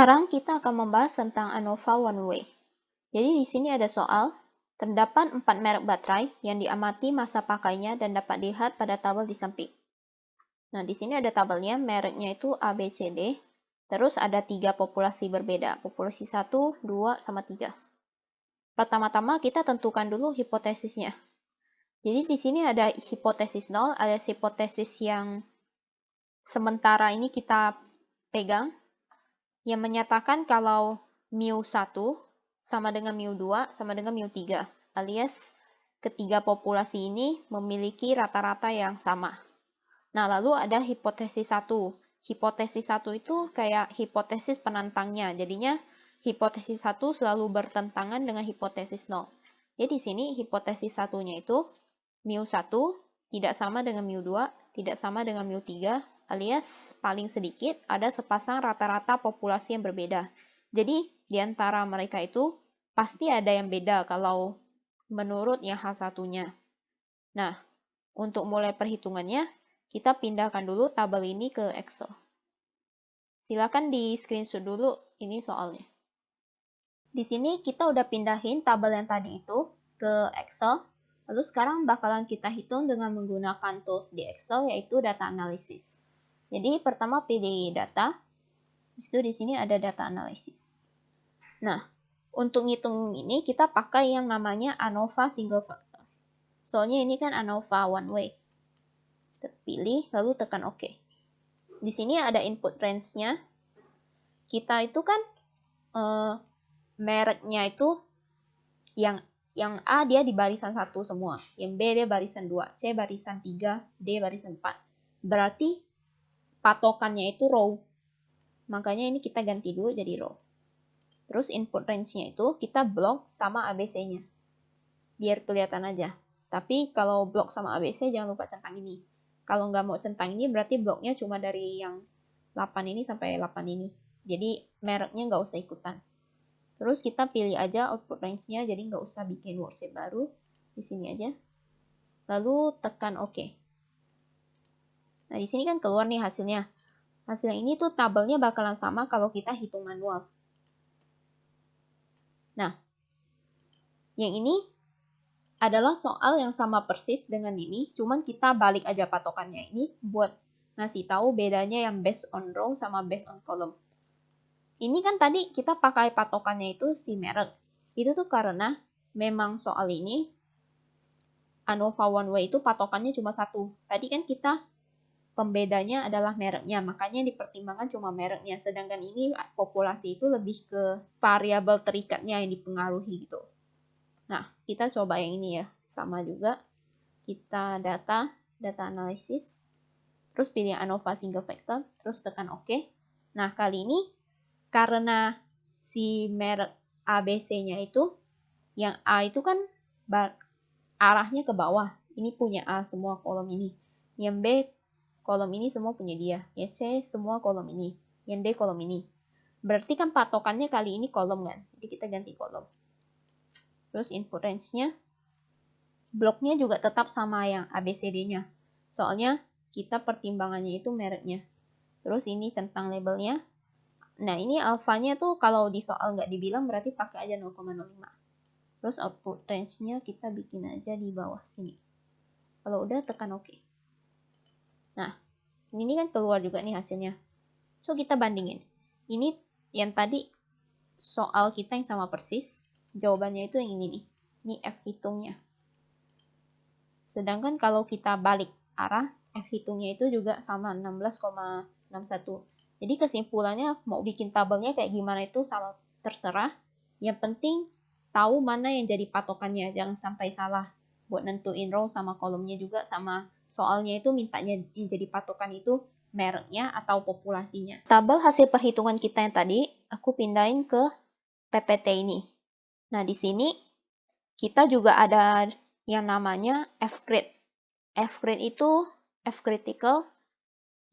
Sekarang kita akan membahas tentang ANOVA one way. Jadi di sini ada soal, terdapat 4 merek baterai yang diamati masa pakainya dan dapat dilihat pada tabel di samping. Nah, di sini ada tabelnya, mereknya itu A, B, C, D. Terus ada 3 populasi berbeda, populasi 1, 2, sama 3. Pertama-tama kita tentukan dulu hipotesisnya. Jadi di sini ada hipotesis 0, alias hipotesis yang sementara ini kita pegang, yang menyatakan kalau mu 1 sama dengan mu 2 sama dengan mu 3, alias ketiga populasi ini memiliki rata-rata yang sama. Nah, lalu ada hipotesis 1. Hipotesis 1 itu kayak hipotesis penantangnya. Jadinya hipotesis 1 selalu bertentangan dengan hipotesis 0. Jadi di sini hipotesis 1-nya itu mu 1 tidak sama dengan mu 2, tidak sama dengan mu 3, alias paling sedikit ada sepasang rata-rata populasi yang berbeda. Jadi di antara mereka itu pasti ada yang beda kalau menurut yang hal satunya. Nah, untuk mulai perhitungannya, kita pindahkan dulu tabel ini ke Excel. Silakan di screenshot dulu ini soalnya. Di sini kita udah pindahin tabel yang tadi itu ke Excel. Lalu sekarang bakalan kita hitung dengan menggunakan tools di Excel, yaitu data analysis. Jadi pertama pilih data, habis itu di sini ada data analysis. Nah, untuk ngitung ini kita pakai yang namanya ANOVA single factor. Soalnya ini kan ANOVA one way. Terpilih, lalu tekan OK. Di sini ada input range-nya. Kita itu kan mereknya itu yang A dia di barisan 1 semua, yang B dia barisan 2, C barisan 3, D barisan 4. Berarti patokannya itu row. Makanya ini kita ganti dulu jadi row. Terus input range-nya itu kita blok sama ABC-nya. Biar kelihatan aja. Tapi kalau blok sama ABC jangan lupa centang ini. Kalau nggak mau centang ini berarti bloknya cuma dari yang 8 ini sampai 8 ini. Jadi mereknya nggak usah ikutan. Terus kita pilih aja output range-nya, jadi nggak usah bikin worksheet baru. Di sini aja. Lalu tekan OK. Nah, di sini kan keluar nih hasilnya. Hasil ini tuh tabelnya bakalan sama kalau kita hitung manual. Nah, yang ini adalah soal yang sama persis dengan ini, cuman kita balik aja patokannya ini buat ngasih tahu bedanya yang based on row sama based on column. Ini kan tadi kita pakai patokannya itu si merek. Itu tuh karena memang soal ini ANOVA one way itu patokannya cuma satu. Tadi kan kita pembedanya adalah mereknya, makanya dipertimbangkan cuma mereknya. Sedangkan ini populasi itu lebih ke variabel terikatnya yang dipengaruhi gitu. Nah, kita coba yang ini ya. Sama juga. Kita data analysis. Terus pilih ANOVA single factor. Terus tekan OK. Nah, kali ini karena si merek ABC-nya itu, yang A itu kan arahnya ke bawah. Ini punya A semua kolom ini. Yang B kolom ini semua punya dia. Yang C semua kolom ini. Yang D kolom ini. Berarti kan patokannya kali ini kolom kan. Jadi kita ganti kolom. Terus input range-nya. Bloknya juga tetap sama yang ABCD-nya. Soalnya kita pertimbangannya itu mereknya. Terus ini centang labelnya. Nah, ini alfanya tuh kalau di soal nggak dibilang berarti pakai aja 0,05. Terus output range-nya kita bikin aja di bawah sini. Kalau udah tekan OK. Nah, ini kan keluar juga nih hasilnya. So, kita bandingin. Ini yang tadi soal kita yang sama persis. Jawabannya itu yang ini nih. Ini F hitungnya. Sedangkan kalau kita balik arah, F hitungnya itu juga sama 16,61. Jadi kesimpulannya mau bikin tabelnya kayak gimana itu sama terserah. Yang penting tahu mana yang jadi patokannya. Jangan sampai salah buat nentuin row sama kolomnya juga, sama soalnya itu mintanya yang jadi patokan itu mereknya atau populasinya. Tabel hasil perhitungan kita yang tadi aku pindahin ke PPT ini. Nah, di sini kita juga ada yang namanya F-grade. F-grade itu F critical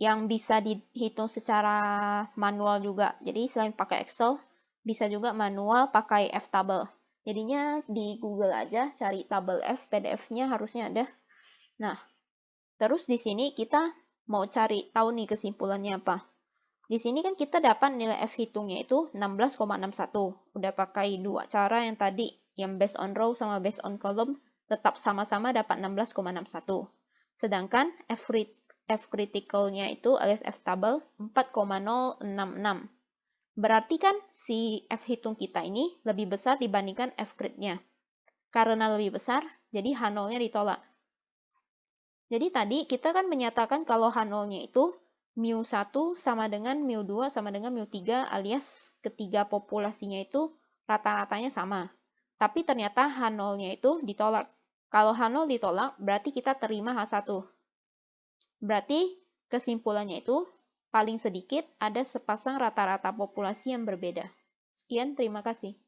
yang bisa dihitung secara manual juga. Jadi selain pakai Excel, bisa juga manual pakai F-table. Jadinya di Google aja cari tabel F, PDF-nya harusnya ada. Nah, terus di sini kita mau cari tahu nih kesimpulannya apa. Di sini kan kita dapat nilai F hitungnya itu 16,61. Udah pakai dua cara yang tadi, yang based on row sama based on column, tetap sama-sama dapat 16,61. Sedangkan F criticalnya itu alias F tabel 4,066. Berarti kan si F hitung kita ini lebih besar dibandingkan F crit-nya. Karena lebih besar, jadi H0-nya ditolak. Jadi tadi kita kan menyatakan kalau H0-nya itu mu1 sama dengan mu2 sama dengan mu3 alias ketiga populasinya itu rata-ratanya sama. Tapi ternyata H0-nya itu ditolak. Kalau H0 ditolak, berarti kita terima H1. Berarti kesimpulannya itu paling sedikit ada sepasang rata-rata populasi yang berbeda. Sekian, terima kasih.